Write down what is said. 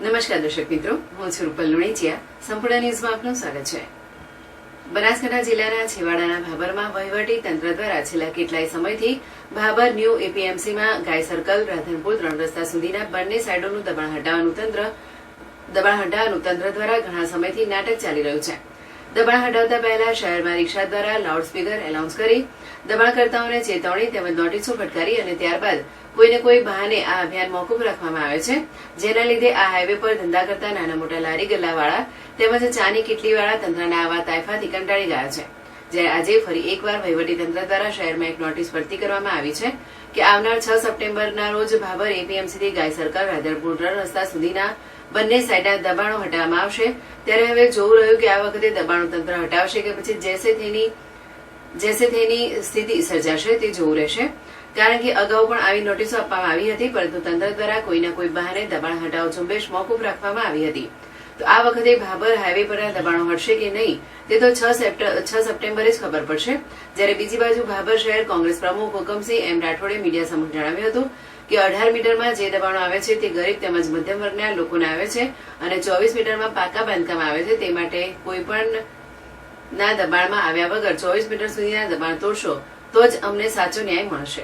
નમસ્કાર દર્શક મિત્રો, હું છું રૂપલ લુણીચિયા. સંપૂર્ણ ન્યૂઝમાં આપનું સ્વાગત છે. બનાસકાંઠા જિલ્લાના છેવાડાના ભાભરમાં વહીવટી તંત્ર દ્વારા છેલ્લા કેટલાય સમયથી ભાભર ન્યૂ એપીએમસીમાં ગાય સર્કલ, રાધનપુર 3 રસ્તા સુધીના બંને સાઇડોનું દબાણ હટાવવાનું તંત્ર દ્વારા ઘણા સમયથી નાટક ચાલી રહ્યું છે. દબાણ હટાવતા પહેલા શહેરમાં રિક્ષા દ્વારા લાઉડસ્પીકર એનાઉન્સ કરી દબાણકર્તાઓને ચેતવણી તેમજ નોટિસો ફટકારી અને ત્યારબાદ કોઈને કોઈ બહાને આ અભિયાન મોકૂફ રાખવામાં આવે છે, જેના લીધે આ હાઈવે પર ધંધા કરતા નાના મોટા લારી ગલ્લાવાળા તેમજ ચાની કીટલીવાળા તંત્રના આવા તાયફાથી કંટાળી ગયા છે. જ્યારે આજે ફરી એકવાર વહીવટીતંત્ર દ્વારા શહેરમાં એક નોટિસ ફરતી કરવામાં આવી છે કે આવનાર 6 સપ્ટેમ્બરના રોજ ભાભર એપીએમસીથી ગાય સર્કલ, રાધનપુર 3 રસ્તા સુધીના બંને સાઇડના દબાણો હટાવવામાં આવશે. ત્યારે હવે જોવું રહ્યું કે આ વખતે દબાણો તંત્ર હટાવશે કે પછી જેસે થેની સ્થિતિ સર્જાશે તે જોવું રહેશે. કારણ કે અગાઉ પણ આવી નોટિસો આપવામાં આવી હતી, પરંતુ તંત્ર દ્વારા કોઈના કોઈ બહાને દબાણ હટાવ ઝુંબેશ મોકૂફ રાખવામાં આવી હતી. તો આ વખતે ભાભર હાઈવે પરના દબાણો હટશે કે નહીં તે તો 6 સપ્ટેમ્બરે જ ખબર પડશે. જ્યારે બીજી બાજુ ભાભર શહેર કોંગ્રેસ પ્રમુખ હુકમસિંહ એમ રાઠોડે મીડિયા સમક્ષ જણાવ્યું હતું કે 18 મીટરમાં જે દબાણો આવે છે તે ગરીબ તેમજ મધ્યમ વર્ગના લોકોને આવે છે અને 24 મીટરમાં પાકા બાંધકામ આવે છે. તે માટે કોઈ પણ ના દબાણમાં આવ્યા વગર 24 મીટર સુધીના દબાણ તોડશો તો જ અમને સાચો ન્યાય મળશે.